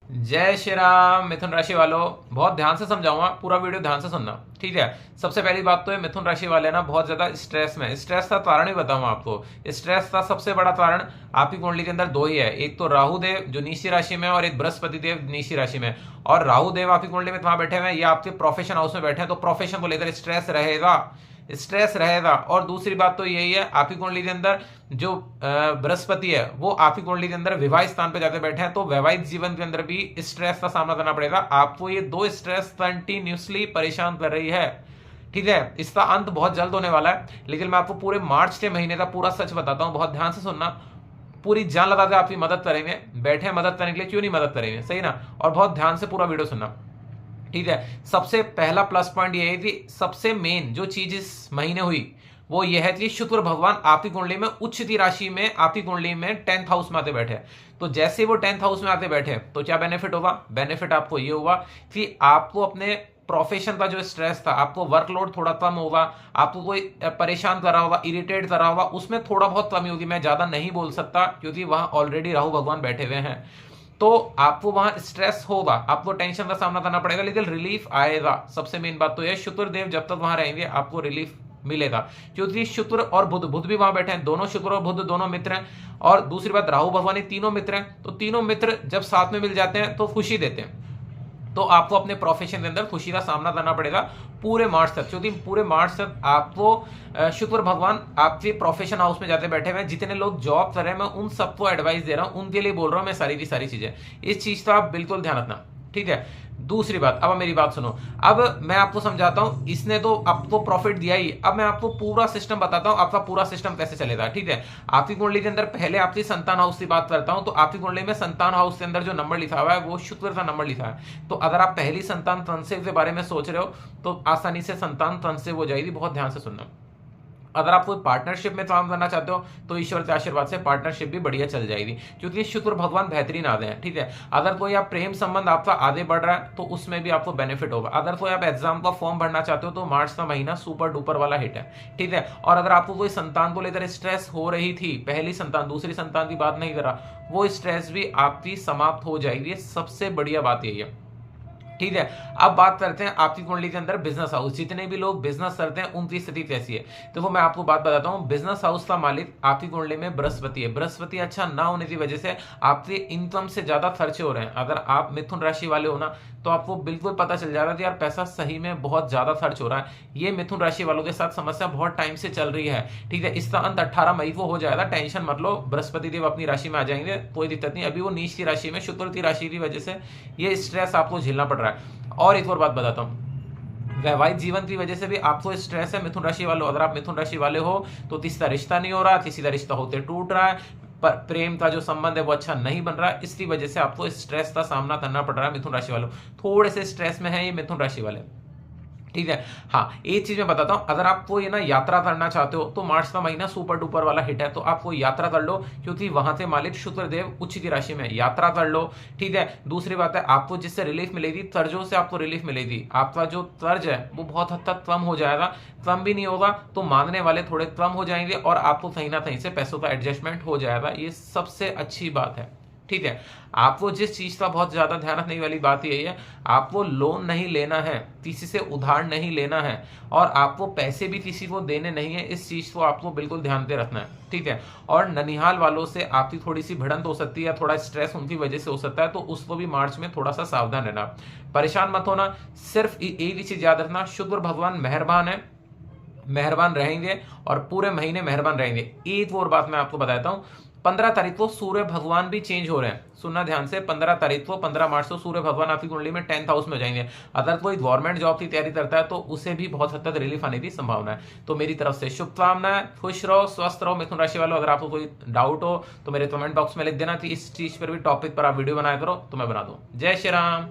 जय श्री राम। मिथुन राशि वालों, बहुत ध्यान से समझाऊंगा, पूरा वीडियो ध्यान से सुनना, ठीक है। सबसे पहली बात तो है, मिथुन राशि वाले ना बहुत ज्यादा स्ट्रेस में, स्ट्रेस का कारण ही बताऊंगा आपको। स्ट्रेस का सबसे बड़ा कारण आपकी कुंडली के अंदर दो ही है, एक तो राहु देव जो नीची राशि में और एक बृहस्पति देव नीची राशि में। और राहु देव आपकी कुंडली में वहां बैठे हुए हैं, ये आपके प्रोफेशन हाउस में बैठे हैं, तो प्रोफेशन को लेकर स्ट्रेस रहेगा, स्ट्रेस रहेगा। और दूसरी बात तो यही है, आपकी कुंडली के अंदर जो बृहस्पति है वो आपकी कुंडली के अंदर विवाह स्थान पे जाते बैठे हैं, तो वैवाहिक जीवन के अंदर भी स्ट्रेस का सामना करना पड़ेगा आपको। ये दो स्ट्रेस कंटिन्यूसली परेशान कर रही है, ठीक है। इसका अंत बहुत जल्द होने वाला है, लेकिन मैं आपको पूरे मार्च के महीने का पूरा सच बताता हूं, बहुत ध्यान से सुनना। पूरी जान लगा के आपकी मदद करेंगे, बैठे मदद करने के लिए, क्यों नहीं मदद करेंगे, सही ना। और बहुत ध्यान से पूरा वीडियो सुनना, ठीक है। सबसे पहला प्लस पॉइंट ये है कि सबसे मेन जो चीज इस महीने हुई वो ये है कि शुक्र भगवान आपकी कुंडली में उच्चती राशि में, आपकी कुंडली में 10th हाउस में आते बैठे। तो जैसे वो 10th हाउस में आते बैठे तो क्या बेनिफिट होगा? बेनिफिट आपको ये होगा कि आपको अपने प्रोफेशन का जो स्ट्रेस था, आपको वर्कलोड थोड़ा कम होगा, आपको कोई परेशान कर रहा होगा, इरिटेट कर रहा होगा, उसमें थोड़ा बहुत कमी होगी। मैं ज्यादा नहीं बोल सकता क्योंकि वहां ऑलरेडी राहु भगवान बैठे हुए हैं, तो आपको वहां स्ट्रेस होगा, आपको टेंशन का सामना करना पड़ेगा, लेकिन रिलीफ आएगा। सबसे मेन बात तो यह, शुक्र देव जब तक वहां रहेंगे आपको रिलीफ मिलेगा, क्योंकि शुक्र और बुध, बुध भी वहां बैठे हैं, दोनों शुक्र और बुध दोनों मित्र हैं। और दूसरी बात, राहु भगवान तीनों मित्र हैं, तो तीनों मित्र जब साथ में मिल जाते हैं तो खुशी देते हैं। तो आपको अपने प्रोफेशन के अंदर खुशी का सामना करना पड़ेगा पूरे मार्च तक, क्योंकि पूरे मार्च तक आपको शुक्र भगवान आपके प्रोफेशन हाउस में जाते बैठे हुए हैं। जितने लोग जॉब कर रहे हैं, मैं उन सबको एडवाइस दे रहा हूं, उनके लिए बोल रहा हूं मैं सारी की सारी चीजें। इस चीज का आप बिल्कुल ध्यान रखना, ठीक है। दूसरी बात, अब मेरी बात सुनो। अब मैं आपको समझाता हूं, इसने तो आपको प्रॉफिट दिया ही, अब मैं आपको पूरा सिस्टम बताता हूं, आपका पूरा सिस्टम कैसे चलेगा, ठीक है। आपकी कुंडली के अंदर पहले आपकी संतान हाउस की बात करता हूं, तो आपकी कुंडली में संतान हाउस के अंदर जो नंबर लिखा हुआ है वो शुक्र का नंबर लिखा है। तो अगर आप पहली संतान कंसेप्ट के बारे में सोच रहे हो तो आसानी से संतान कंसेप्ट हो जाएगी। बहुत ध्यान से सुनना। अगर आप कोई पार्टनरशिप में काम करना चाहते हो तो ईश्वर के आशीर्वाद से पार्टनरशिप भी बढ़िया चल जाएगी, क्योंकि शुक्र भगवान बेहतरीन आते हैं, ठीक है। अगर कोई आप प्रेम संबंध आपका आगे बढ़ रहा है तो उसमें भी आपको बेनिफिट होगा। अगर कोई आप एग्जाम का फॉर्म भरना चाहते हो तो मार्च का महीना सुपर डुपर वाला हिट है, ठीक है। और अगर आपको कोई संतान को लेकर स्ट्रेस हो रही थी, पहली संतान दूसरी संतान की बात नहीं कर रहा, वो स्ट्रेस भी आपकी समाप्त हो जाएगी। सबसे बढ़िया बात यही है, ठीक है। अब बात करते हैं आपकी कुंडली के अंदर बिजनेस हाउस, जितने भी लोग बिजनेस करते हैं उनकी स्थिति कैसी है। तो वो मैं आपको बात बताता हूं। बिजनेस हाउस का मालिक आपकी कुंडली में बृहस्पति है। बृहस्पति अच्छा ना होने की वजह से आपके इनकम से ज्यादा खर्चे हो रहे हैं। अगर आप मिथुन राशि वाले हो ना, तो आपको बिल्कुल पता चल जाएगा कि यार पैसा सही में बहुत ज्यादा खर्च हो रहा है। ये मिथुन राशि वालों के साथ समस्या बहुत टाइम से चल रही है, ठीक है। इसका अंत 18 मई को हो जाएगा, टेंशन मत लो। बृहस्पति देव अपनी राशि में आ जाएंगे, कोई दिक्कत नहीं। अभी वो नीच की राशि में, शुक्र की राशि की वजह से ये स्ट्रेस आपको झेलना पड़ रहा है। और एक और बात बताता हूं, वैवाहिक जीवन की वजह से भी आपको स्ट्रेस है मिथुन राशि वालों। अगर आप मिथुन राशि वाले हो तो तीसरा रिश्ता नहीं हो रहा, किसी का रिश्ता होते टूट रहा है, पर प्रेम का जो संबंध है वो अच्छा नहीं बन रहा है, इसकी वजह से आपको स्ट्रेस का सामना करना पड़ रहा है मिथुन राशि वालों। थोड़े से स्ट्रेस में है ये मिथुन राशि वाले, ठीक है। हाँ, एक चीज मैं बताता हूं, अगर आपको ये ना यात्रा करना चाहते हो तो मार्च का महीना सुपर डुपर वाला हिट है, तो आपको यात्रा कर लो, क्योंकि वहां से मालिक शुक्र देव उच्च की राशि में, यात्रा कर लो, ठीक है। दूसरी बात है, आपको जिससे रिलीफ मिलेगी, कर्जों से आपको रिलीफ मिलेगी। आपका जो कर्ज है वो बहुत हद तक कम हो जाएगा, कम भी नहीं होगा तो मांगने वाले थोड़े कम हो जाएंगे, और आपको कहीं ना कहीं से पैसों का एडजस्टमेंट हो जाएगा। ये सबसे अच्छी बात है, ठीक है। आपको जिस चीज का बहुत ज्यादा ध्यान रखने वाली बात यही है, आपको लोन नहीं लेना है, किसी से उधार नहीं लेना है, और आपको पैसे भी किसी को देने नहीं है। इस चीज को आपको बिल्कुल ध्यान से रखना है, ठीक है। और ननिहाल वालों से आपकी थोड़ी सी भिड़ंत हो सकती है, थोड़ा स्ट्रेस उनकी वजह से हो सकता है, तो उसको भी मार्च में थोड़ा सा सावधान रहना, परेशान मत होना। सिर्फ एक ही चीज याद रखना, शुक्र भगवान मेहरबान है, मेहरबान रहेंगे और पूरे महीने मेहरबान रहेंगे। एक और बात मैं आपको बताता हूं, 15 तारीख को सूर्य भगवान भी चेंज हो रहे हैं, सुनना ध्यान से। 15 तारीख को, 15 मार्च को सूर्य भगवान आपकी कुंडली में 10th हाउस में हो जाएंगे। अगर कोई गवर्नमेंट जॉब की तैयारी करता है तो उसे भी बहुत हद तक रिलीफ आने की संभावना है। तो मेरी तरफ से शुभकामनाएं, खुश रहो, स्वस्थ रहो मिथुन राशि वालों। अगर आपको कोई डाउट हो तो मेरे कमेंट बॉक्स में लिख देना कि इस चीज पर भी टॉपिक पर आप वीडियो बनाया करो, तो मैं बना दूं। जय श्री राम।